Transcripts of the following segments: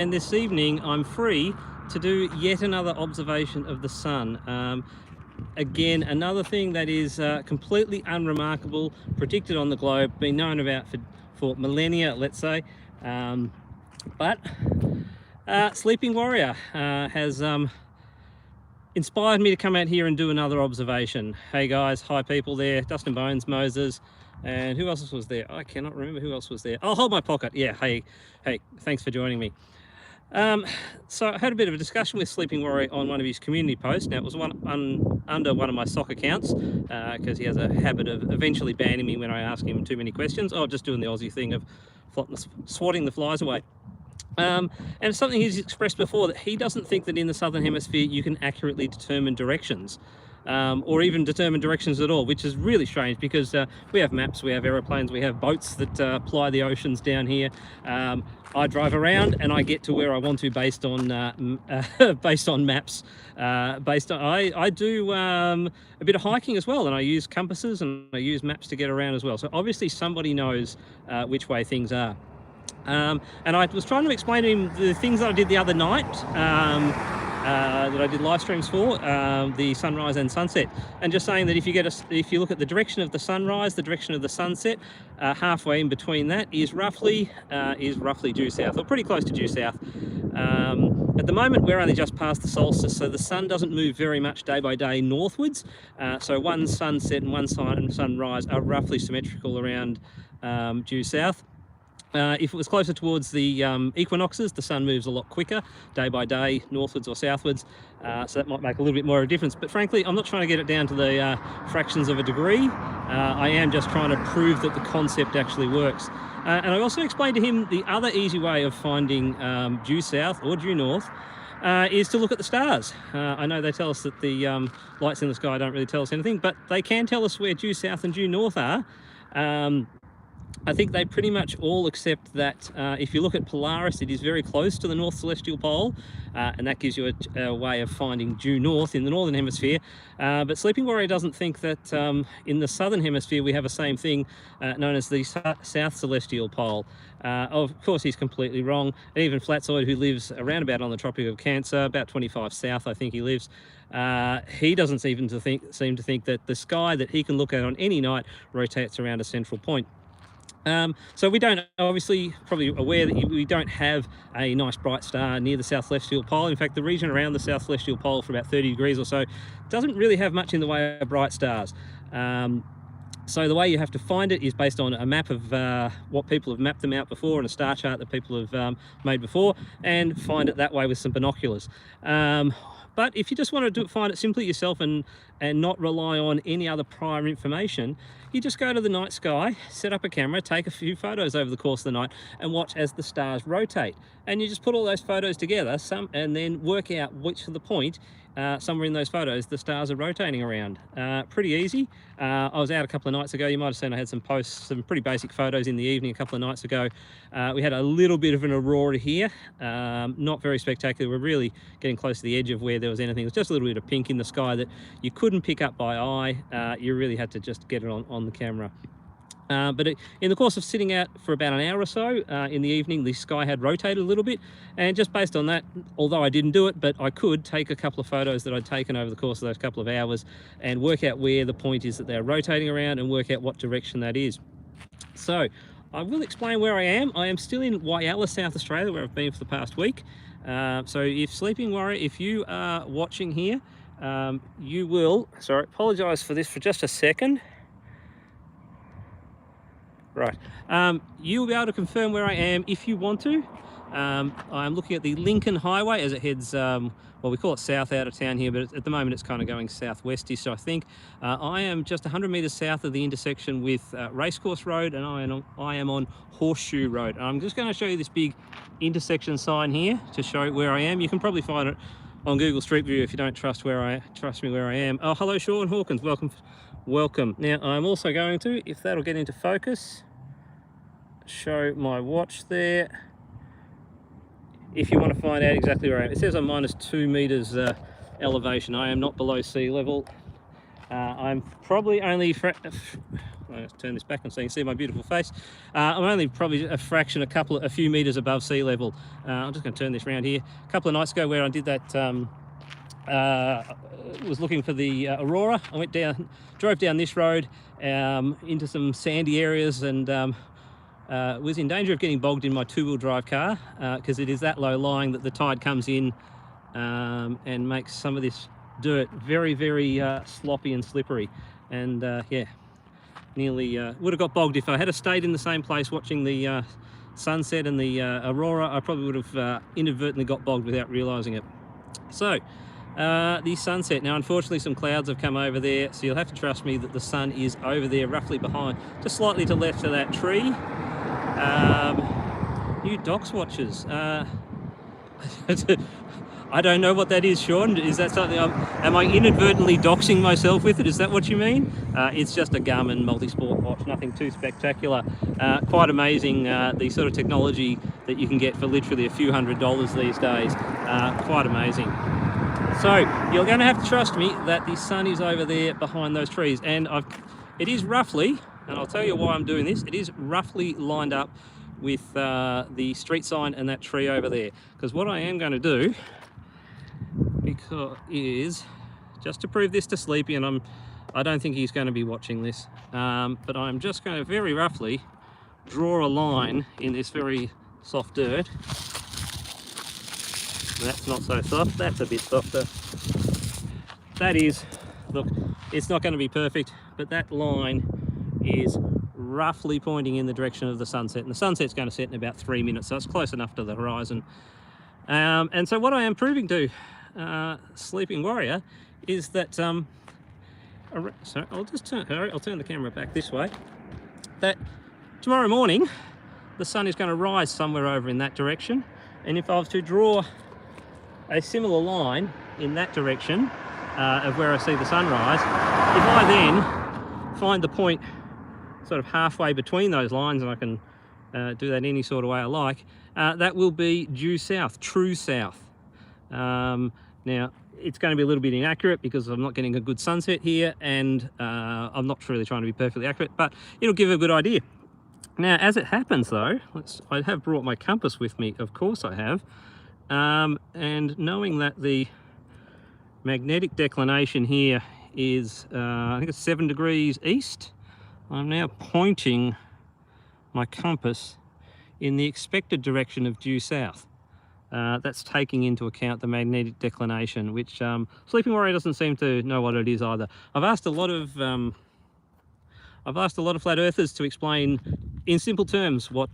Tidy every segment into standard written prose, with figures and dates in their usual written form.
And this evening I'm free to do yet another observation of the sun. Again, another thing that is completely unremarkable, predicted on the globe, been known about for millennia, let's say. But Sleeping Warrior has inspired me to come out here and do another observation. Hey guys, hi people there, Dustin Bones, Moses, and who else was there? I cannot remember who else was there. I'll hold my pocket. Yeah, hey, thanks for joining me. So I had a bit of a discussion with Sleeping Warrior on one of his community posts. Now it was under one of my sock accounts because he has a habit of eventually banning me when I ask him too many questions. Oh, just doing the Aussie thing of swatting the flies away. And it's something he's expressed before, that he doesn't think that in the Southern Hemisphere you can accurately determine directions. Or even determine directions at all, which is really strange because we have maps, we have aeroplanes, we have boats that ply the oceans down here. I drive around and I get to where I want to based on based on maps. I do a bit of hiking as well, and I use compasses and I use maps to get around as well. So obviously somebody knows which way things are. And I was trying to explain to him the things that I did the other night, that I did live streams for, the sunrise and sunset, and just saying that if you look at the direction of the sunrise, the direction of the sunset, halfway in between that is roughly due south, or pretty close to due south. At the moment we're only just past the solstice, so the sun doesn't move very much day by day northwards. So one sunset and one sunrise are roughly symmetrical around due south. If it was closer towards the equinoxes, the sun moves a lot quicker, day by day, northwards or southwards, so that might make a little bit more of a difference. But frankly, I'm not trying to get it down to the fractions of a degree. I am just trying to prove that the concept actually works. And I also explained to him the other easy way of finding due south or due north is to look at the stars. I know they tell us that the lights in the sky don't really tell us anything, but they can tell us where due south and due north are. I think they pretty much all accept that if you look at Polaris, it is very close to the North Celestial Pole, and that gives you a way of finding due north in the Northern Hemisphere. But Sleeping Warrior doesn't think that in the Southern Hemisphere we have a same thing known as the South Celestial Pole. Of course, he's completely wrong. Even Flatzoid, who lives around about on the Tropic of Cancer, about 25 south, I think he lives, he doesn't even seem to think that the sky that he can look at on any night rotates around a central point. So we don't, obviously, probably aware that we don't have a nice bright star near the South Celestial Pole. In fact, the region around the South Celestial Pole for about 30 degrees or so doesn't really have much in the way of bright stars. So the way you have to find it is based on a map of what people have mapped them out before, and a star chart that people have made before, and find it that way with some binoculars. But if you just want to find it simply yourself and not rely on any other prior information, you just go to the night sky, set up a camera, take a few photos over the course of the night, and watch as the stars rotate. And you just put all those photos together, and then work out which of the point somewhere in those photos the stars are rotating around. Pretty easy. I was out a couple of nights ago. You might have seen I had some posts, some pretty basic photos in the evening a couple of nights ago. We had a little bit of an aurora here, not very spectacular. We're really getting close to the edge of where there was anything. It was just a little bit of pink in the sky that you couldn't pick up by eye. You really had to just get it on the camera. But in the course of sitting out for about an hour or so in the evening, the sky had rotated a little bit, and just based on that, although I didn't do it, but I could take a couple of photos that I'd taken over the course of those couple of hours and work out where the point is that they're rotating around and work out what direction that is. So I will explain where I am. I am still in Whyalla, South Australia, where I've been for the past week. So if Sleeping Warrior, if you are watching here, you will, sorry, apologise for this for just a second. Right, you'll be able to confirm where I am if you want to. I'm looking at the Lincoln Highway as it heads, well, we call it south out of town here, but at the moment it's kind of going southwestish, I think. I am just 100 metres south of the intersection with Racecourse Road, and I am on Horseshoe Road. And I'm just going to show you this big intersection sign here to show where I am. You can probably find it on Google Street View if you don't trust me where I am. Oh, hello Sean Hawkins, welcome. Now I'm also going to, if that'll get into focus, show my watch there. If you want to find out exactly where I am, it says I'm -2 meters elevation. I am not below sea level. I'm probably only, I'll turn this back so you can see my beautiful face. I'm only probably a fraction, a few meters above sea level. I'm just going to turn this around here. A couple of nights ago, where I did that, was looking for the aurora. I drove down this road into some sandy areas, and was in danger of getting bogged in my two-wheel drive car because it is that low lying that the tide comes in and makes some of this dirt very, very sloppy and slippery. And yeah, nearly would have got bogged if I had stayed in the same place watching the sunset and the aurora. I probably would have inadvertently got bogged without realizing it. So the sunset, now unfortunately some clouds have come over there, so you'll have to trust me that the sun is over there roughly behind, just slightly to left of that tree. New docks watches. I don't know what that is, Sean. Is that something am I inadvertently doxing myself with it? Is that what you mean? It's just a Garmin multi-sport watch, nothing too spectacular. Quite amazing, the sort of technology that you can get for literally a few $100s these days. Quite amazing. So you're going to have to trust me that the sun is over there behind those trees, and it is roughly, and I'll tell you why I'm doing this, it is roughly lined up with the street sign and that tree over there. Because what I am going to do is just to prove this to Sleepy, and I don't think he's going to be watching this, but I'm just going to very roughly draw a line in this very soft dirt. That's not so soft, that's a bit softer. That is, look, it's not going to be perfect, but that line is roughly pointing in the direction of the sunset, and the sunset's going to set in about 3 minutes, so it's close enough to the horizon. And so what I am proving to Sleeping Warrior is that so I'll turn the camera back this way, that tomorrow morning the sun is going to rise somewhere over in that direction, and if I was to draw a similar line in that direction of where I see the sunrise, if I then find the point sort of halfway between those lines, and I can do that any sort of way I like, that will be due south, true south. Now it's going to be a little bit inaccurate because I'm not getting a good sunset here, and I'm not really trying to be perfectly accurate, but it'll give a good idea. Now, as it happens though, I have brought my compass with me, of course I have, and knowing that the magnetic declination here is I think it's 7 degrees east, I'm now pointing my compass in the expected direction of due south. That's taking into account the magnetic declination, which Sleeping Warrior doesn't seem to know what it is either. I've asked a lot of flat earthers to explain in simple terms what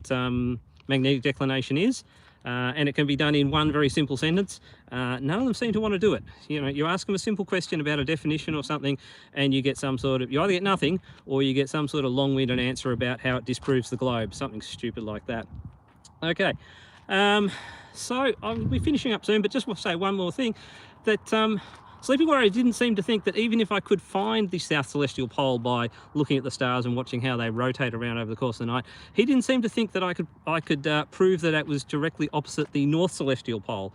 magnetic declination is, and it can be done in one very simple sentence. None of them seem to want to do it. You know, you ask them a simple question about a definition or something, and you get some sort of, you either get nothing, or you get some sort of long-winded answer about how it disproves the globe, something stupid like that. Okay, so I'll be finishing up soon, but just want to say one more thing, that Sleeping Warrior didn't seem to think that even if I could find the South Celestial Pole by looking at the stars and watching how they rotate around over the course of the night, he didn't seem to think that I could prove that it was directly opposite the North Celestial Pole,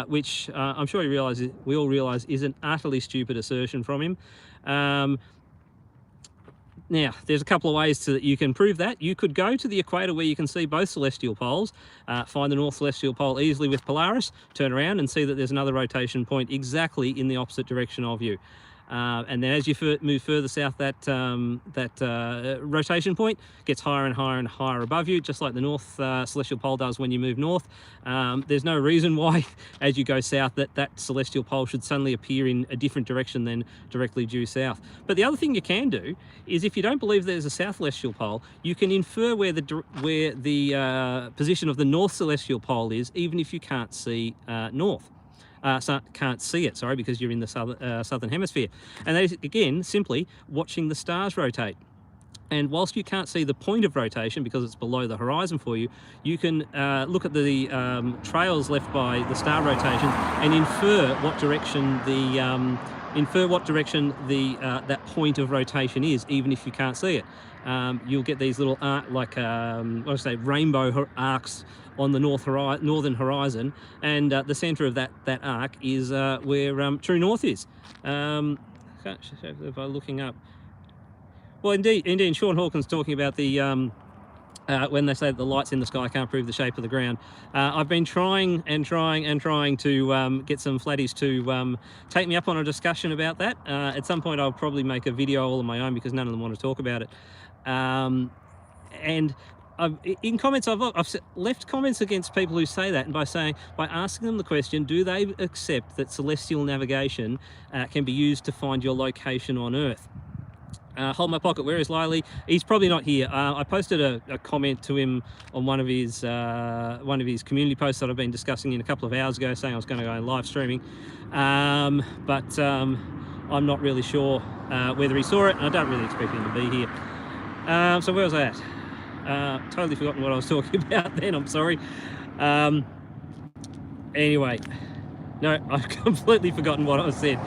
which I'm sure we all realise is an utterly stupid assertion from him. Now, there's a couple of ways that you can prove that. You could go to the equator where you can see both celestial poles, find the North Celestial Pole easily with Polaris, turn around and see that there's another rotation point exactly in the opposite direction of you. And then as you move further south, that rotation point gets higher and higher and higher above you, just like the North Celestial Pole does when you move north. There's no reason why, as you go south, that celestial pole should suddenly appear in a different direction than directly due south. But the other thing you can do is, if you don't believe there's a South Celestial Pole, you can infer where the position of the North Celestial Pole is, even if you can't see north. Can't see it, sorry, because you're in the southern hemisphere. And that is, again, simply watching the stars rotate. And whilst you can't see the point of rotation because it's below the horizon for you, you can look at the trails left by the star rotation and infer what direction that point of rotation is, even if you can't see it. You'll get these little rainbow arcs on the northern horizon, and the centre of that arc is where true north is. By looking up, Well, indeed, Sean Hawkins talking about the when they say that the lights in the sky can't prove the shape of the ground. I've been trying to get some flatties to take me up on a discussion about that. At some point I'll probably make a video all on my own because none of them want to talk about it. And in comments, I've left comments against people who say that, and by asking them the question, do they accept that celestial navigation can be used to find your location on Earth? Hold my pocket, where is Lily? He's probably not here. I posted a comment to him on one of his community posts that I've been discussing a couple of hours ago, saying I was going to go live streaming, but I'm not really sure whether he saw it, and I don't really expect him to be here. So where was I at? Totally forgotten what I was talking about then, I'm sorry. Anyway, no, I've completely forgotten what I said.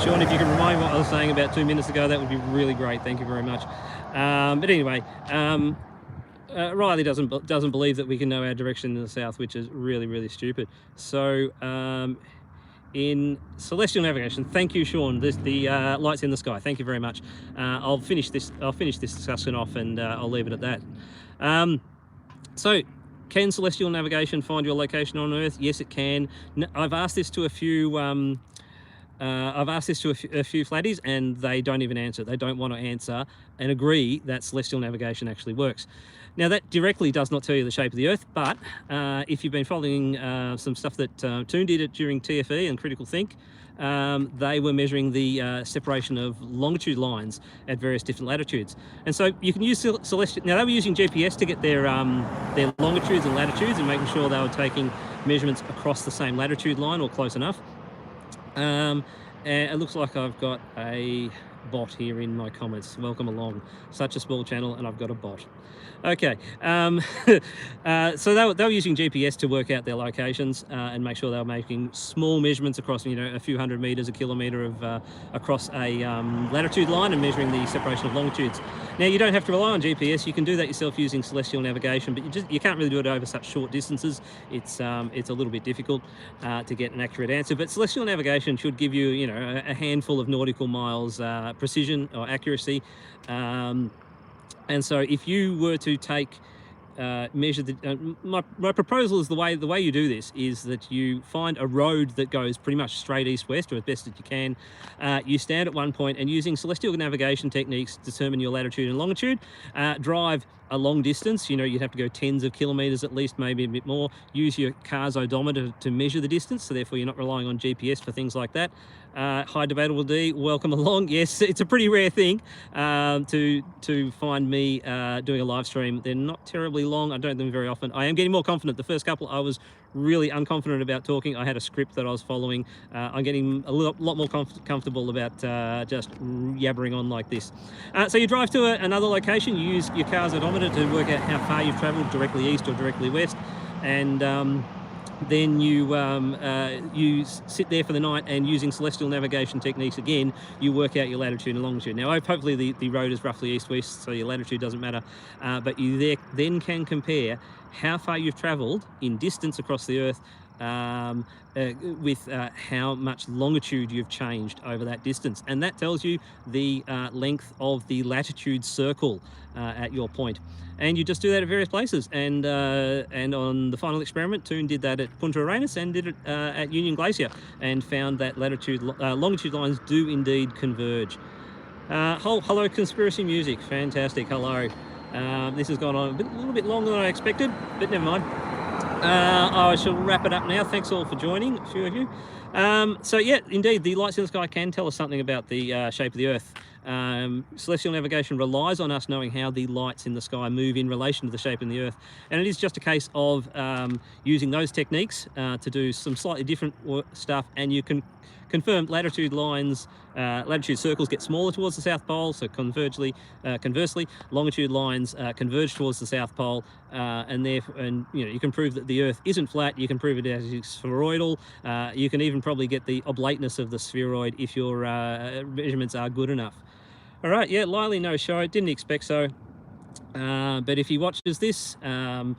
Sean, if you can remind me what I was saying about 2 minutes ago, that would be really great. Thank you very much. But anyway, Riley doesn't believe that we can know our direction in the south, which is really, really stupid. So in celestial navigation, thank you, Sean. The lights in the sky. Thank you very much. I'll finish this discussion off, and I'll leave it at that. So, can celestial navigation find your location on Earth? Yes, it can. I've asked this to a few flatties, and they don't even answer. They don't want to answer and agree that celestial navigation actually works. Now, that directly does not tell you the shape of the Earth, but if you've been following some stuff that Toon did it during TFE and Critical Think, they were measuring the separation of longitude lines at various different latitudes. And so you can use celestial. Now, they were using GPS to get their longitudes and latitudes and making sure they were taking measurements across the same latitude line or close enough. And it looks like I've got a bot here in my comments. Welcome along. Such a small channel, and I've got a bot. Okay, so they were using GPS to work out their locations and make sure they were making small measurements across, a few hundred meters, a kilometer of across a latitude line, and measuring the separation of longitudes. Now, you don't have to rely on GPS. You can do that yourself using celestial navigation, but you can't really do it over such short distances. It's a little bit difficult to get an accurate answer. But celestial navigation should give you, a handful of nautical miles precision or accuracy. And so if you were to measure the, my proposal is the way you do this is that you find a road that goes pretty much straight east-west, or as best as you can. You stand at one point, and using celestial navigation techniques determine your latitude and longitude. Drive a long distance, you'd have to go tens of kilometers at least, maybe a bit more. Use your car's odometer to measure the distance, so therefore you're not relying on GPS for things like that. Hi, Debatable D, welcome along. Yes, it's a pretty rare thing to find me doing a live stream. They're not terribly long. I don't do them very often. I am getting more confident. The first couple I was really unconfident about talking. I had a script that I was following. I'm getting a lot more comfortable about just yabbering on like this. So you drive to another location. You use your car's odometer to work out how far you've traveled, directly east or directly west, and then you sit there for the night, and using celestial navigation techniques again, you work out your latitude and longitude. Now, hopefully the road is roughly east-west, so your latitude doesn't matter, but you then can compare how far you've traveled in distance across the Earth with how much longitude you've changed over that distance, and that tells you the length of the latitude circle at your point. And you just do that at various places, and on the final experiment, Toon did that at Punta Arenas and did it at Union Glacier, and found that longitude lines do indeed converge. Hello, conspiracy music, fantastic. Hello. This has gone on a little bit longer than I expected, but never mind. I shall wrap it up now. Thanks all for joining, a few of you. So yeah, indeed, the lights in the sky can tell us something about the shape of the Earth. Celestial navigation relies on us knowing how the lights in the sky move in relation to the shape of the Earth, and it is just a case of using those techniques to do some slightly different stuff, and you can confirm latitude circles get smaller towards the South Pole, so conversely, longitude lines converge towards the South Pole, and you can prove that the Earth isn't flat. You can prove it as spheroidal. You can even probably get the oblateness of the spheroid if your measurements are good enough. All right, yeah, Lily, no show. Didn't expect so. But if he watches this, I'm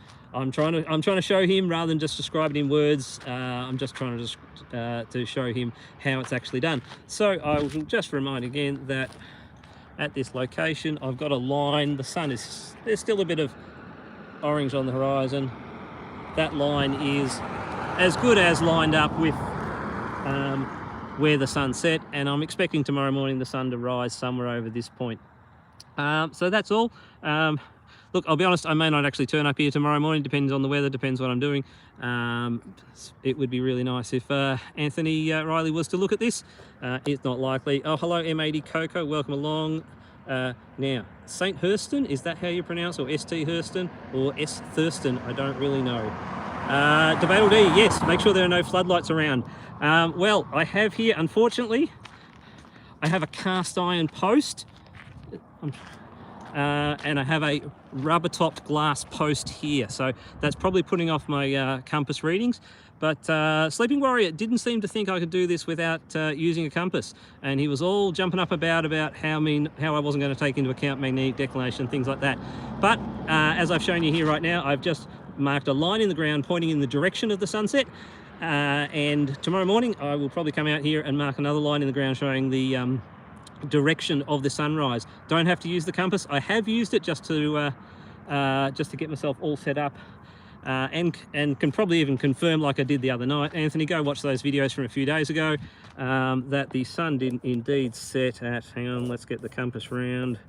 trying to show him, rather than just describe it in words. I'm just trying to show him how it's actually done. So I will just remind again that at this location. I've got a line. The sun there's still a bit of orange on the horizon. That line is as good as lined up with where the sun set, and I'm expecting tomorrow morning the sun to rise somewhere over this point. So that's all. Look, I'll be honest, I may not actually turn up here tomorrow morning, depends on the weather, depends what I'm doing. It would be really nice if Anthony Riley was to look at this. It's not likely. Oh, hello M80 Coco, welcome along. Now, St. Hurston, is that how you pronounce, or St. Hurston, or S. Thurston? I don't really know. Debate D, yes, make sure there are no floodlights around. Well, I have here, unfortunately, I have a cast iron post. And I have a rubber topped glass post here, so that's probably putting off my compass readings. But Sleeping Warrior didn't seem to think I could do this without using a compass, and he was all jumping up about how I wasn't going to take into account magnetic declination, things like that. But as I've shown you here right now, I've just marked a line in the ground pointing in the direction of the sunset, and tomorrow morning I will probably come out here and mark another line in the ground showing the direction of the sunrise. Don't have to use the compass. I have used it just to get myself all set up, and can probably even confirm, like I did the other night. Anthony, go watch those videos from a few days ago, that the sun did indeed set at, hang on, let's get the compass round,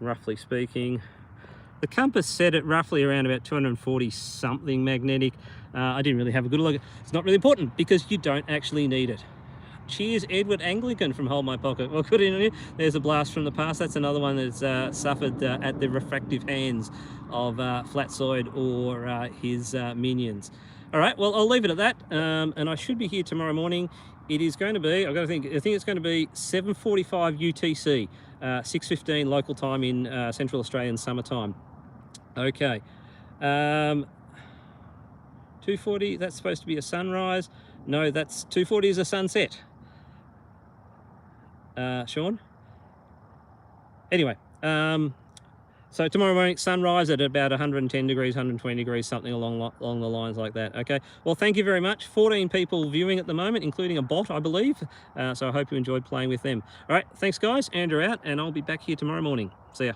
roughly speaking. The compass set at roughly around about 240 something magnetic. I didn't really have a good look. It's not really important because you don't actually need it. Cheers, Edward Anglican from Hold My Pocket. Well, good in here. There's a blast from the past. That's another one that's suffered at the refractive hands of Flatsoid or his minions. All right, well, I'll leave it at that. And I should be here tomorrow morning. It is going to be, I think it's going to be 7:45 UTC, 6:15 local time in Central Australian summertime. Okay. 2:40, that's supposed to be a sunrise. No, that's 2:40 is a sunset. Sean? Anyway, so tomorrow morning, sunrise at about 110 degrees, 120 degrees, something along the lines like that, okay? Well, thank you very much. 14 people viewing at the moment, including a bot, I believe. So I hope you enjoyed playing with them. All right, thanks, guys. Andrew out, and I'll be back here tomorrow morning. See ya.